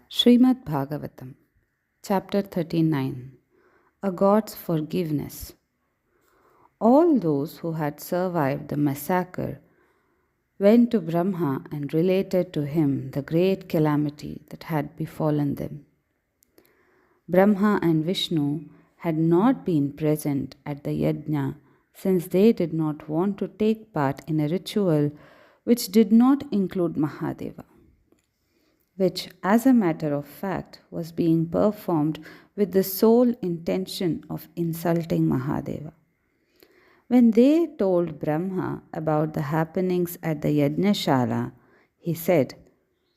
Srimad Bhagavatam, Chapter 39, A God's Forgiveness. All those who had survived the massacre went to Brahma and related to him the great calamity that had befallen them. Brahma and Vishnu had not been present at the yajna since they did not want to take part in a ritual which did not include Mahadeva, which, as a matter of fact, was being performed with the sole intention of insulting Mahadeva. When they told Brahma about the happenings at the Yajnashala, he said,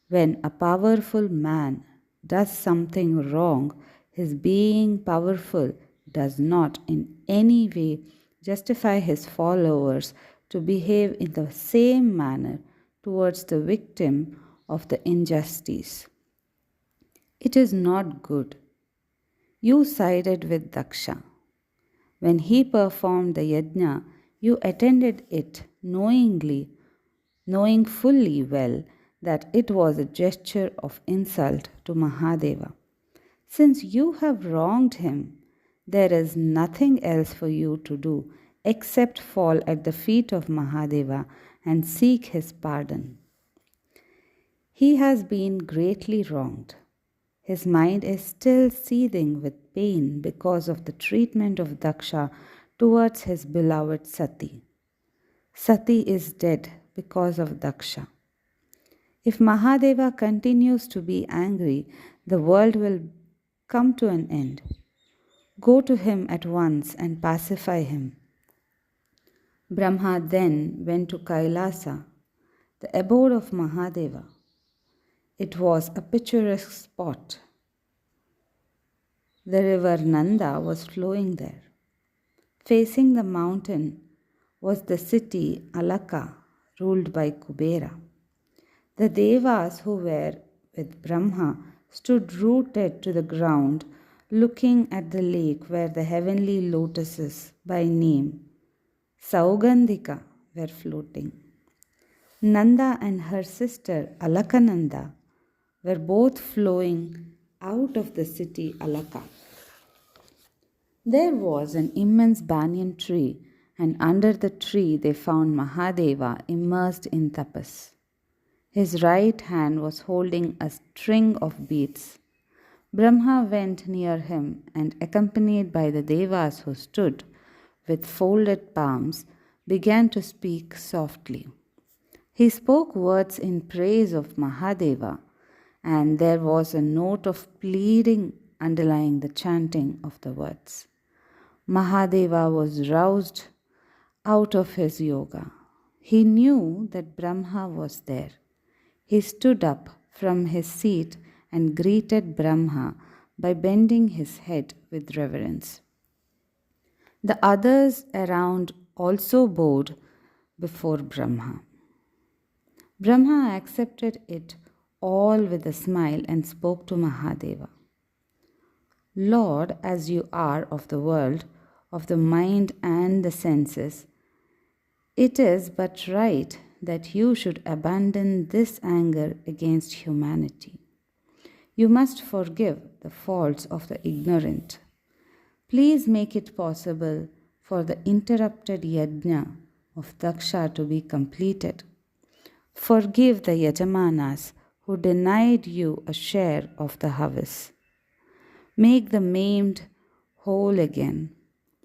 "When a powerful man does something wrong, his being powerful does not in any way justify his followers to behave in the same manner towards the victim of the injustice. It is not good. You sided with Daksha. When he performed the yajna, you attended it knowing fully well that it was a gesture of insult to Mahadeva. Since you have wronged him, there is nothing else for you to do except fall at the feet of Mahadeva and seek his pardon. He has been greatly wronged. His mind is still seething with pain because of the treatment of Daksha towards his beloved Sati. Sati is dead because of Daksha. If Mahadeva continues to be angry, the world will come to an end. Go to him at once and pacify him." Brahma then went to Kailasa, the abode of Mahadeva. It was a picturesque spot. The river Nanda was flowing there. Facing the mountain was the city Alaka, ruled by Kubera. The Devas who were with Brahma stood rooted to the ground, looking at the lake where the heavenly lotuses, by name Saugandhika, were floating. Nanda and her sister Alakananda were both flowing out of the city Alaka. There was an immense banyan tree, and under the tree they found Mahadeva immersed in tapas. His right hand was holding a string of beads. Brahma went near him and, accompanied by the Devas who stood with folded palms, began to speak softly. He spoke words in praise of Mahadeva, and there was a note of pleading underlying the chanting of the words. Mahadeva was roused out of his yoga. He knew that Brahma was there. He stood up from his seat and greeted Brahma by bending his head with reverence. The others around also bowed before Brahma. Brahma accepted it all with a smile and spoke to Mahadeva. "Lord, as you are of the world, of the mind and the senses, it is but right that you should abandon this anger against humanity. You must forgive the faults of the ignorant. Please make it possible for the interrupted yajna of Daksha to be completed. Forgive the yajamanas who denied you a share of the harvest. Make the maimed whole again.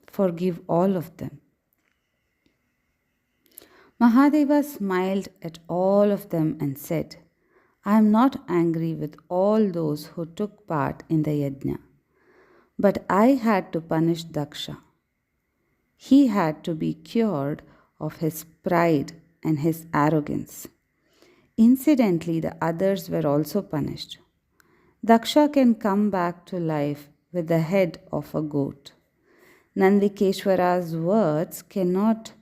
Forgive all of them." Mahadeva smiled at all of them and said, "I am not angry with all those who took part in the yajna, but I had to punish Daksha. He had to be cured of his pride and his arrogance. Incidentally, the others were also punished. Daksha can come back to life with the head of a goat. Nandikeshwara's words cannot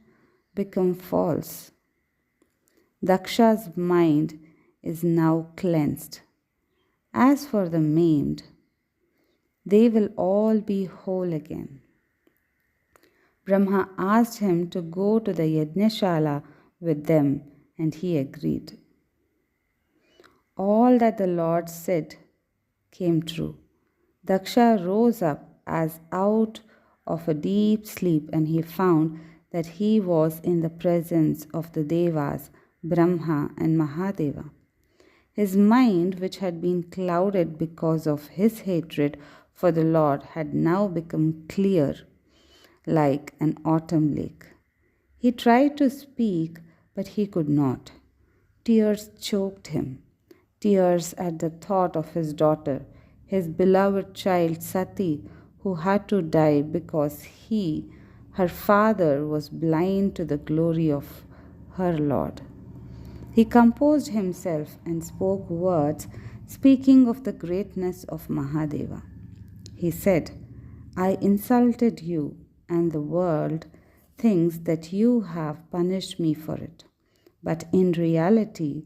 become false. Daksha's mind is now cleansed. As for the maimed, they will all be whole again." Brahma asked him to go to the Yajnashala with them, and he agreed. All that the Lord said came true. Daksha rose up as out of a deep sleep, and he found that he was in the presence of the Devas, Brahma, and Mahadeva. His mind, which had been clouded because of his hatred for the Lord, had now become clear like an autumn lake. He tried to speak, but he could not. Tears choked him. Tears at the thought of his daughter, his beloved child Sati, who had to die because he, her father, was blind to the glory of her Lord. He composed himself and spoke words speaking of the greatness of Mahadeva. He said, I insulted you, and the world thinks that you have punished me for it. But in reality,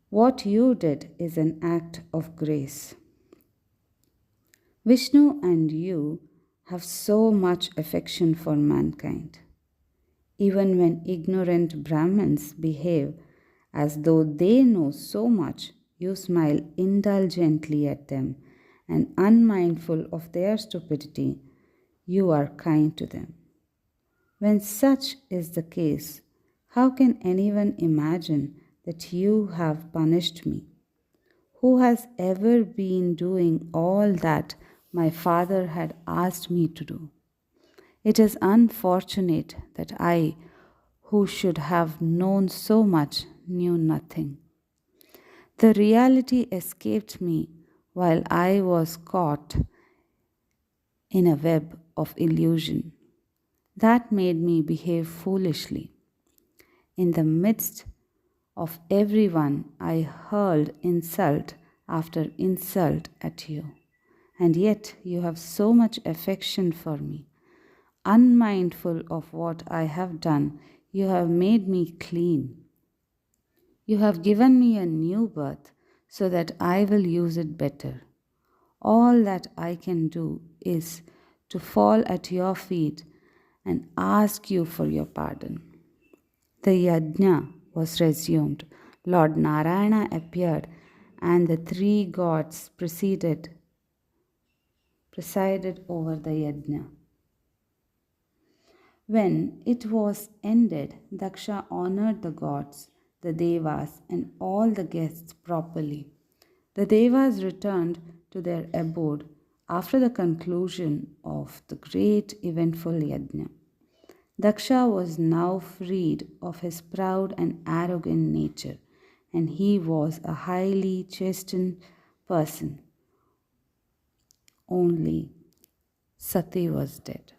what you did is an act of grace. Vishnu and you have so much affection for mankind. Even when ignorant Brahmins behave as though they know so much, you smile indulgently at them, and unmindful of their stupidity, you are kind to them. When such is the case, how can anyone imagine that you have punished me? Who has ever been doing all that my father had asked me to do? It is unfortunate that I, who should have known so much, knew nothing. The reality escaped me while I was caught in a web of illusion. That made me behave foolishly. In the midst of everyone, I hurled insult after insult at you. And yet you have so much affection for me. Unmindful of what I have done, you have made me clean. You have given me a new birth so that I will use it better. All that I can do is to fall at your feet and ask you for your pardon. The yajna was resumed. Lord Narayana appeared, and the three gods presided over the yajna. When it was ended, Daksha honored the gods, the Devas, and all the guests properly. The Devas returned to their abode after the conclusion of the great eventful yajna. Daksha was now freed of his proud and arrogant nature, and he was a highly chastened person. Only Sati was dead.